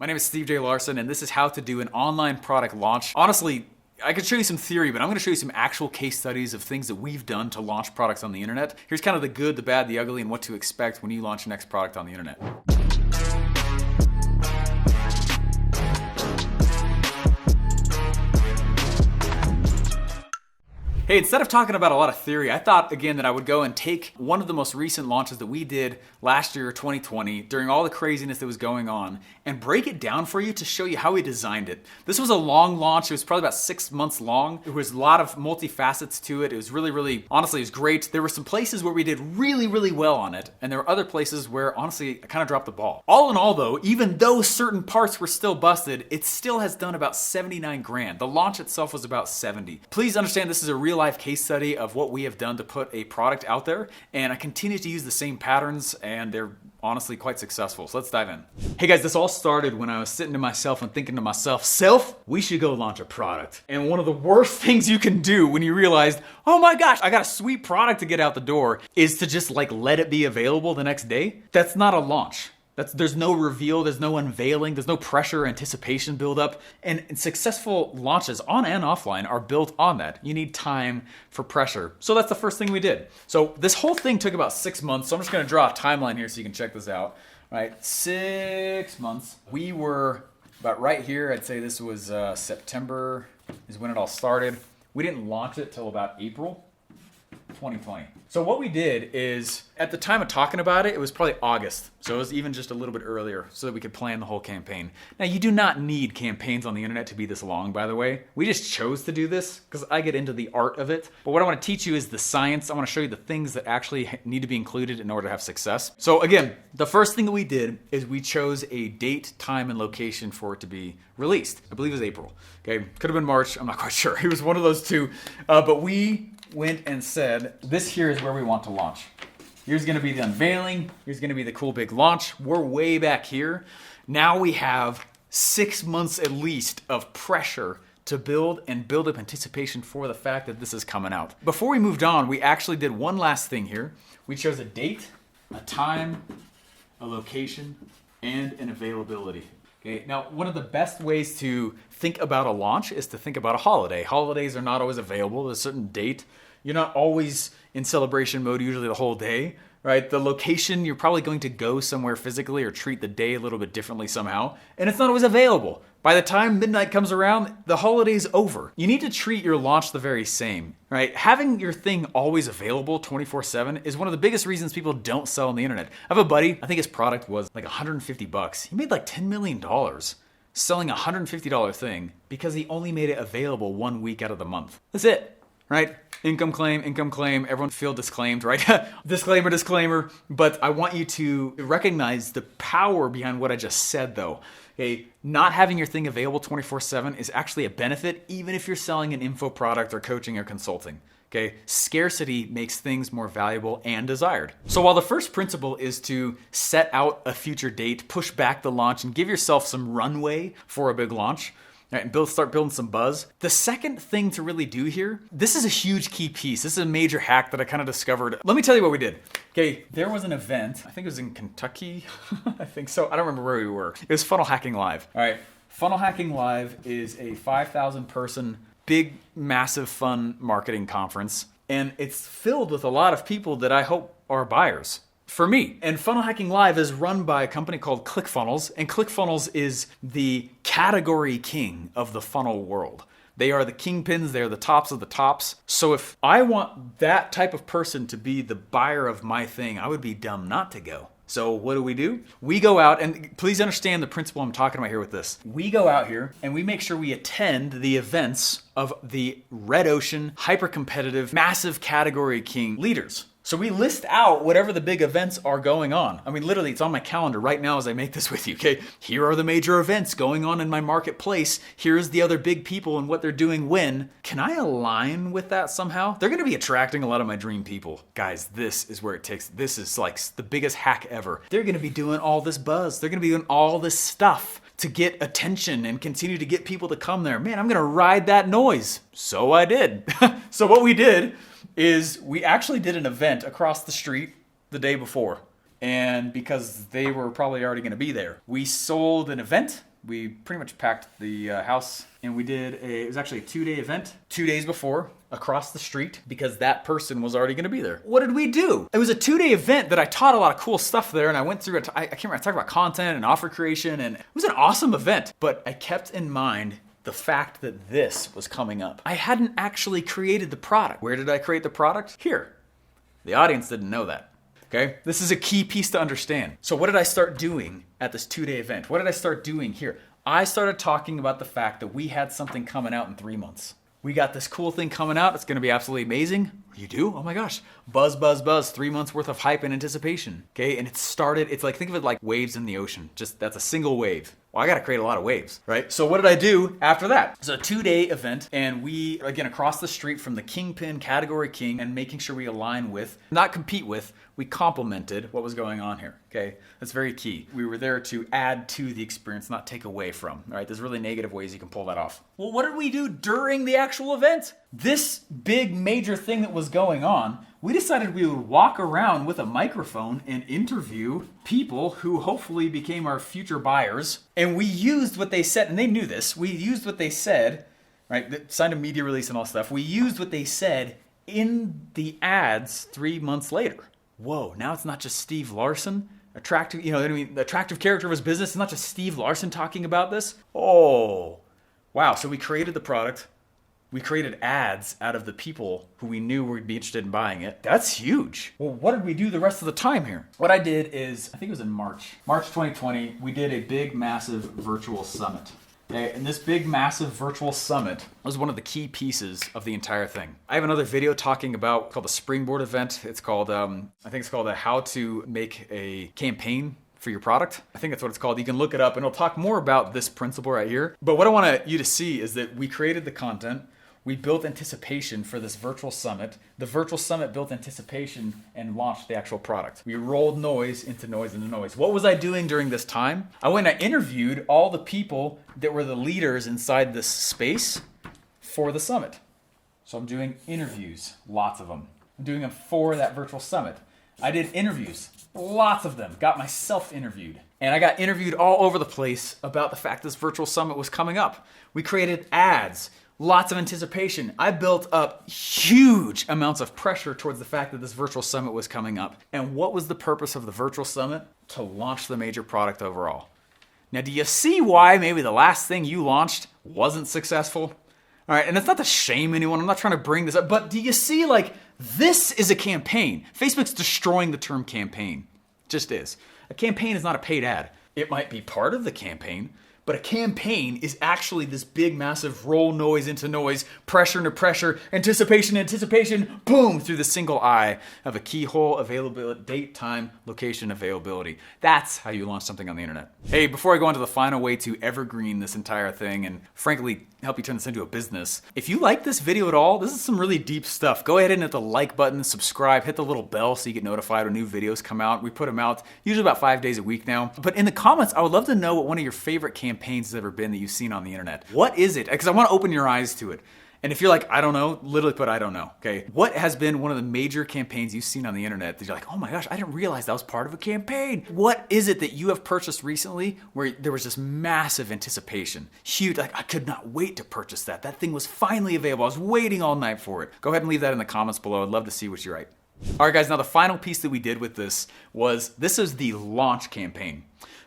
My name is Steve J. Larson, and this is how to do an online product launch. Honestly, I could show you some theory, but I'm gonna show you some actual case studies of things that we've done to launch products on the internet. Here's kind of the good, the bad, the ugly, and what to expect when you launch your next product on the internet. Hey, instead of talking about a lot of theory, I thought again that I would go and take one of the most recent launches that we did last year, 2020, during all the craziness that was going on, and break it down for you to show you how we designed it. This was a long launch. It was probably about 6 months long. There was a lot of multifacets to it. It was really, honestly, it was great. There were some places where we did really well on it, and there were other places where, honestly, I kind of dropped the ball. All in all, though, even though certain parts were still busted, it still has done about 79 grand. The launch itself was about 70. Please understand this is a real life case study of what we have done to put a product out there, and I continue to use the same patterns, and they're honestly quite successful. So let's dive in. Hey guys, this all started when I was sitting to myself and thinking to myself, we should go launch a product. And one of the worst things you can do when you realize, oh my gosh, I got a sweet product to get out the door, is to just let it be available the next day. That's not a launch. There's no reveal, there's no unveiling, there's no pressure, anticipation buildup. And successful launches on and offline are built on that. You need time for pressure. So that's the first thing we did. So this whole thing took about 6 months. So I'm just gonna draw a timeline here so you can check this out. All right, 6 months. We were about right here. I'd say this was September is when it all started. We didn't launch it till about April 2020. So what we did is, at the time of talking about it, it was probably August. So it was even just a little bit earlier so that we could plan the whole campaign. Now, you do not need campaigns on the internet to be this long, by the way. We just chose to do this because I get into the art of it. But what I want to teach you is the science. I want to show you the things that actually need to be included in order to have success. So again, the first thing that we did is we chose a date, time, and location for it to be released. I believe it was April. Okay, could have been March. I'm not quite sure. It was one of those two. But we went and said, this here is where we want to launch. Here's gonna be the unveiling. Here's gonna be the cool big launch. We're way back here. Now we have 6 months at least of pressure to build up anticipation for the fact that this is coming out. Before we moved on, we actually did one last thing here. We chose a date, a time, a location, and an availability. Okay, now one of the best ways to think about a launch is to think about a holiday. Holidays are not always available at a certain date. You're not always in celebration mode usually the whole day, right? The location, you're probably going to go somewhere physically or treat the day a little bit differently somehow, and it's not always available. By the time midnight comes around, the holiday's over. You need to treat your launch the very same, right? Having your thing always available 24/7 is one of the biggest reasons people don't sell on the internet. I have a buddy, I think his product was like $150. He made like $10 million selling a $150 thing because he only made it available 1 week out of the month. That's it, right? Income claim, everyone feel disclaimed, right? disclaimer, but I want you to recognize the power behind what I just said though. Okay, not having your thing available 24/7 is actually a benefit even if you're selling an info product or coaching or consulting. Okay, scarcity makes things more valuable and desired. So while the first principle is to set out a future date, push back the launch, and give yourself some runway for a big launch, right, and start building some buzz. The second thing to really do here, this is a huge key piece. This is a major hack that I kind of discovered. Let me tell you what we did. Okay, there was an event, I think it was in Kentucky. I think so. I don't remember where we were. It was Funnel Hacking Live. All right, Funnel Hacking Live is a 5,000 person, big, massive, fun marketing conference. And it's filled with a lot of people that I hope are buyers. For me. And Funnel Hacking Live is run by a company called ClickFunnels, and ClickFunnels is the category king of the funnel world. They are the kingpins, they're the tops of the tops. So if I want that type of person to be the buyer of my thing, I would be dumb not to go. So what do? We go out, and please understand the principle I'm talking about here with this. We go out here and we make sure we attend the events of the red ocean, hyper competitive, massive category king leaders. So we list out whatever the big events are going on. I mean, literally, it's on my calendar right now as I make this with you, okay? Here are the major events going on in my marketplace. Here's the other big people and what they're doing when. Can I align with that somehow? They're gonna be attracting a lot of my dream people. Guys, this is where it takes, this is like the biggest hack ever. They're gonna be doing all this buzz. They're gonna be doing all this stuff to get attention and continue to get people to come there. Man, I'm gonna ride that noise. So I did. So what we did is we actually did an event across the street the day before. And because they were probably already going to be there, we sold an event We pretty much packed the house, and we did it was actually a 2-day event, 2 days before, across the street, because that person was already gonna be there. What did we do? It was a 2-day event that I taught a lot of cool stuff there, and I went through it. I can't remember, I talked about content and offer creation, and it was an awesome event, but I kept in mind the fact that this was coming up. I hadn't actually created the product. Where did I create the product? Here. The audience didn't know that. Okay? This is a key piece to understand. So what did I start doing at this 2-day event? What did I start doing here? I started talking about the fact that we had something coming out in 3 months. We got this cool thing coming out. It's going to be absolutely amazing. You do? Oh my gosh. Buzz, buzz, buzz. 3 months worth of hype and anticipation. Okay? And it started, it's like, think of it like waves in the ocean. Just, that's a single wave. Well, I got to create a lot of waves, right? So what did I do after that? It's a 2-day event, and we, again, across the street from the Kingpin Category King, and making sure we align with, not compete with, we complemented what was going on here, okay? That's very key. We were there to add to the experience, not take away from, right? There's really negative ways you can pull that off. Well, what did we do during the actual event? This big major thing that was going on, we decided we would walk around with a microphone and interview people who hopefully became our future buyers. And we used what they said, and they knew this. We used what they said, right? That signed a media release and all stuff. We used what they said in the ads 3 months later. Whoa, now it's not just Steve Larson, attractive, you know, I mean, the attractive character of his business. It's not just Steve Larson talking about this. Oh, wow. So we created the product. We created ads out of the people who we knew would be interested in buying it. That's huge. Well, what did we do the rest of the time here? What I did is, I think it was in March 2020, we did a big, massive virtual summit. Okay, and this big, massive virtual summit was one of the key pieces of the entire thing. I have another video talking about, called the Springboard event. It's called, I think it's called How to Make a Campaign for Your Product. I think that's what it's called. You can look it up, and it'll talk more about this principle right here. But what I want you to see is that we created the content. We built anticipation for this virtual summit. The virtual summit built anticipation and launched the actual product. We rolled noise into noise into noise. What was I doing during this time? I went and I interviewed all the people that were the leaders inside this space for the summit. So I'm doing interviews, lots of them. I'm doing them for that virtual summit. I did interviews, lots of them. Got myself interviewed. And I got interviewed all over the place about the fact this virtual summit was coming up. We created ads. Lots of anticipation. I built up huge amounts of pressure towards the fact that this virtual summit was coming up. And what was the purpose of the virtual summit? To launch the major product overall. Now, do you see why maybe the last thing you launched wasn't successful? All right, and it's not to shame anyone. I'm not trying to bring this up, but do you see, like, this is a campaign. Facebook's destroying the term campaign. It just is. A campaign is not a paid ad. It might be part of the campaign, but a campaign is actually this big, massive roll noise into noise, pressure into pressure, anticipation, anticipation, boom, through the single eye of a keyhole availability, date, time, location, availability. That's how you launch something on the internet. Hey, before I go on to the final way to evergreen this entire thing and frankly, help you turn this into a business. If you like this video at all, this is some really deep stuff. Go ahead and hit the like button, subscribe, hit the little bell so you get notified when new videos come out. We put them out usually about 5 days a week now. But in the comments, I would love to know what one of your favorite campaigns has ever been that you've seen on the internet. What is it? Because I want to open your eyes to it. And if you're like, I don't know, literally put I don't know, okay? What has been one of the major campaigns you've seen on the internet that you're like, oh my gosh, I didn't realize that was part of a campaign? What is it that you have purchased recently where there was this massive anticipation? Huge, like I could not wait to purchase that. That thing was finally available. I was waiting all night for it. Go ahead and leave that in the comments below. I'd love to see what you write. All right, guys, now the final piece that we did with this is the launch campaign.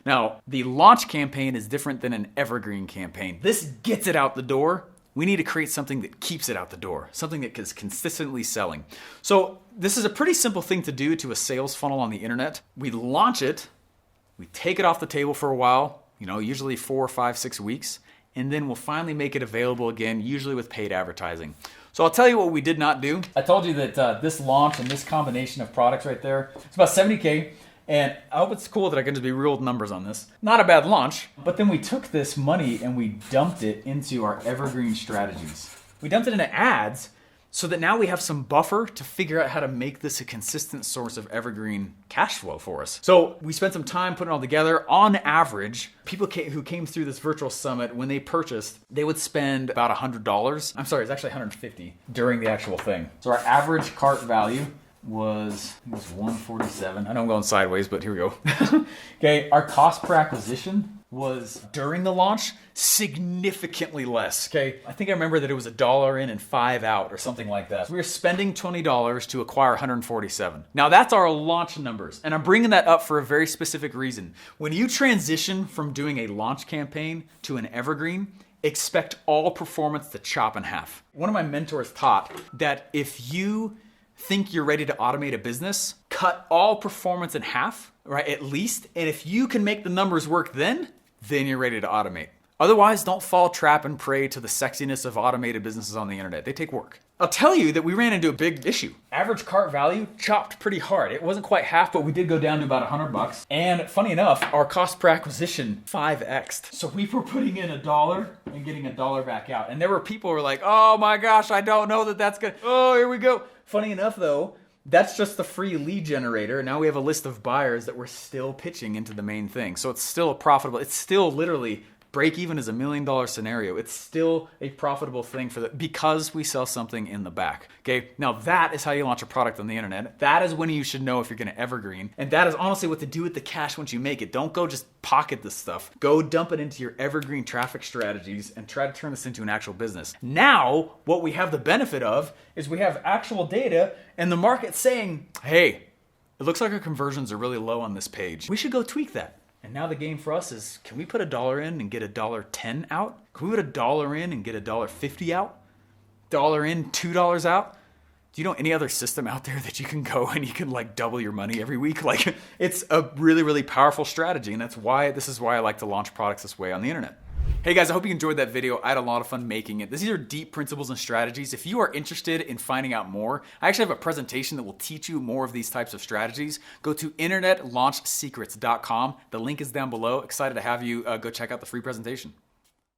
Now, the launch campaign is different than an evergreen campaign. This gets it out the door. We need to create something that keeps it out the door, something that is consistently selling. So this is a pretty simple thing to do to a sales funnel on the internet. We launch it, we take it off the table for a while, usually 4, 5, 6 weeks, and then we'll finally make it available again, usually with paid advertising. So I'll tell you what we did not do. I told you that this launch and this combination of products right there, it's about $70K. And I hope it's cool that I can just be real numbers on this. Not a bad launch, but then we took this money and we dumped it into our evergreen strategies. We dumped it into ads so that now we have some buffer to figure out how to make this a consistent source of evergreen cash flow for us. So we spent some time putting it all together. On average, people who came through this virtual summit, when they purchased, they would spend about $100. I'm sorry, it's actually $150 during the actual thing. So our average cart value was $147. I know I'm going sideways, but here we go. Okay, our cost per acquisition was during the launch significantly less. Okay, I think I remember that it was $1 in and 5 out or something like that. We were spending $20 to acquire 147. Now that's our launch numbers, and I'm bringing that up for a very specific reason. When you transition from doing a launch campaign to an evergreen, expect all performance to chop in half. One of my mentors taught that if you think you're ready to automate a business, cut all performance in half, right, at least. And if you can make the numbers work then you're ready to automate. Otherwise, don't fall trap and prey to the sexiness of automated businesses on the internet. They take work. I'll tell you that we ran into a big issue. Average cart value chopped pretty hard. It wasn't quite half, but we did go down to about $100. And funny enough, our cost per acquisition 5x'd. So we were putting in $1 and getting $1 back out. And there were people who were like, oh my gosh, I don't know that that's good. Oh, here we go. Funny enough though, that's just the free lead generator. Now we have a list of buyers that we're still pitching into the main thing. So it's still a profitable, it's still literally break even is $1 million scenario. It's still a profitable thing because we sell something in the back. Okay, now that is how you launch a product on the internet. That is when you should know if you're gonna evergreen. And that is honestly what to do with the cash once you make it. Don't go just pocket this stuff. Go dump it into your evergreen traffic strategies and try to turn this into an actual business. Now, what we have the benefit of is we have actual data and the market saying, hey, it looks like our conversions are really low on this page. We should go tweak that. And now the game for us is, can we put $1 in and get $1.10 out? Can we put $1 in and get $1.50 out? $1 in, $2 out? Do you know any other system out there that you can go and you can like double your money every week? Like, it's a really, really powerful strategy. And this is why I like to launch products this way on the internet. Hey guys, I hope you enjoyed that video. I had a lot of fun making it. These are deep principles and strategies. If you are interested in finding out more, I actually have a presentation that will teach you more of these types of strategies. Go to internetlaunchsecrets.com. The link is down below. Excited to have you go check out the free presentation.